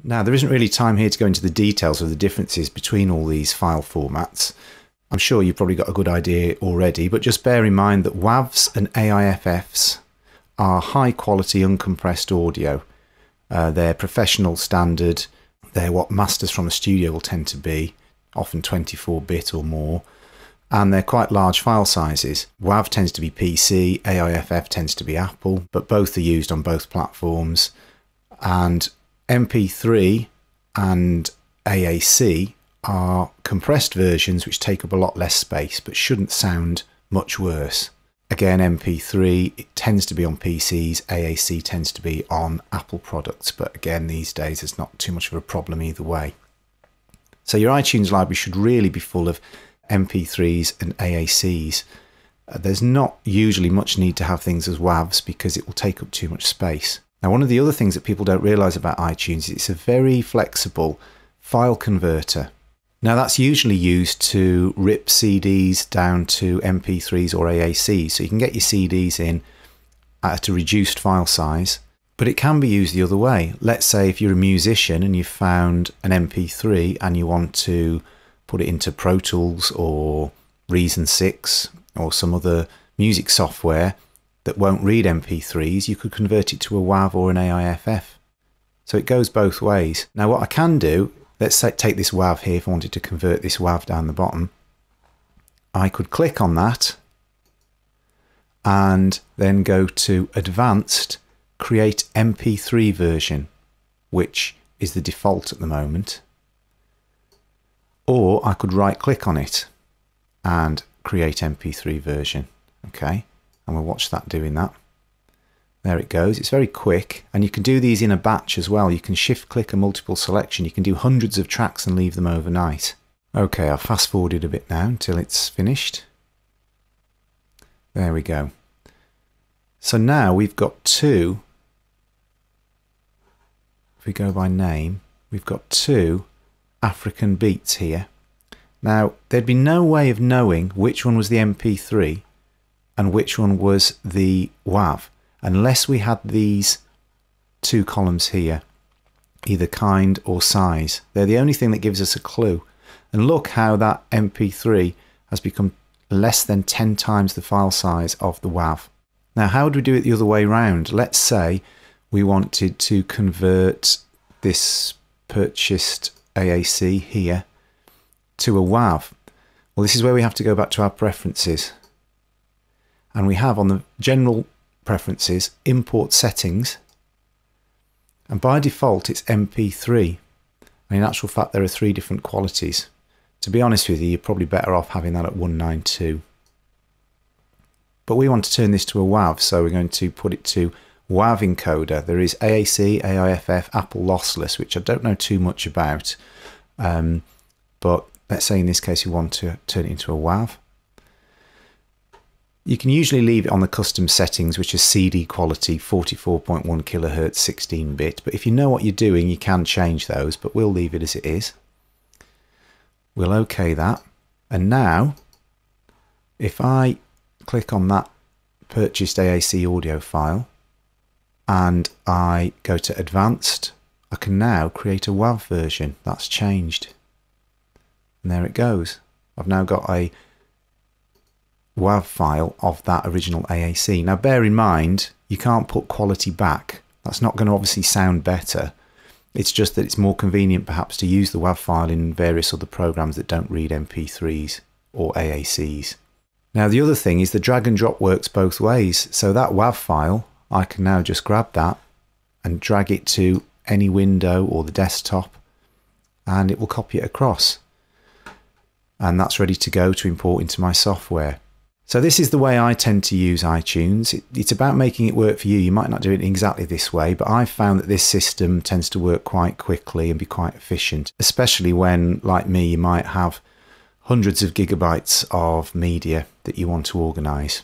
Now, there isn't really time here to go into the details of the differences between all these file formats. I'm sure you've probably got a good idea already, but just bear in mind that WAVs and AIFFs are high quality uncompressed audio. They're professional standard. They're what masters from a studio will tend to be, often 24-bit or more. And they're quite large file sizes. WAV tends to be PC, AIFF tends to be Apple, but both are used on both platforms. And MP3 and AAC are compressed versions which take up a lot less space but shouldn't sound much worse. Again, MP3 it tends to be on PCs, AAC tends to be on Apple products, but again these days it's not too much of a problem either way. So your iTunes library should really be full of MP3s and AACs. There's not usually much need to have things as WAVs because it will take up too much space. Now, one of the other things that people don't realise about iTunes is it's a very flexible file converter. Now, that's usually used to rip CDs down to MP3s or AACs, so you can get your CDs in at a reduced file size, but it can be used the other way. Let's say if you're a musician and you've found an MP3 and you want to put it into Pro Tools or Reason 6 or some other music software that won't read MP3s, you could convert it to a WAV or an AIFF. So it goes both ways. Now what I can do, let's say, take this WAV here, if I wanted to convert this WAV down the bottom, I could click on that and then go to Advanced, Create MP3 version, which is the default at the moment. Or I could right click on it and create MP3 version. Okay. And we'll watch that doing that. There it goes. It's very quick, and you can do these in a batch as well. You can shift click a multiple selection. You can do hundreds of tracks and leave them overnight. Okay, I've fast forwarded a bit now until it's finished. There we go. So now we've got two, if we go by name, we've got two African beats here. Now, there'd be no way of knowing which one was the MP3 and which one was the WAV unless we had these two columns here, either kind or size. They're the only thing that gives us a clue. And look how that MP3 has become less than 10 times the file size of the WAV. Now, how would we do it the other way around? Let's say we wanted to convert this purchased AAC here to a WAV. Well, this is where we have to go back to our preferences. And we have on the general preferences, import settings. And by default, it's MP3. And in actual fact, there are 3 different qualities. To be honest with you, you're probably better off having that at 192. But we want to turn this to a WAV, so we're going to put it to WAV encoder. There is AAC, AIFF, Apple lossless, which I don't know too much about. But let's say in this case, we want to turn it into a WAV. You can usually leave it on the custom settings, which is CD quality, 44.1 kilohertz, 16-bit. But if you know what you're doing, you can change those, but we'll leave it as it is. We'll OK that. And now, if I click on that purchased AAC audio file and I go to Advanced, I can now create a WAV version. That's changed. And there it goes. I've now got a WAV file of that original AAC. Now bear in mind, you can't put quality back. That's not going to obviously sound better. It's just that it's more convenient perhaps to use the WAV file in various other programs that don't read MP3s or AACs. Now the other thing is the drag and drop works both ways. So that WAV file, I can now just grab that and drag it to any window or the desktop and it will copy it across. And that's ready to go to import into my software. So this is the way I tend to use iTunes. It's about making it work for you. You might not do it exactly this way, but I've found that this system tends to work quite quickly and be quite efficient, especially when, like me, you might have hundreds of gigabytes of media that you want to organise.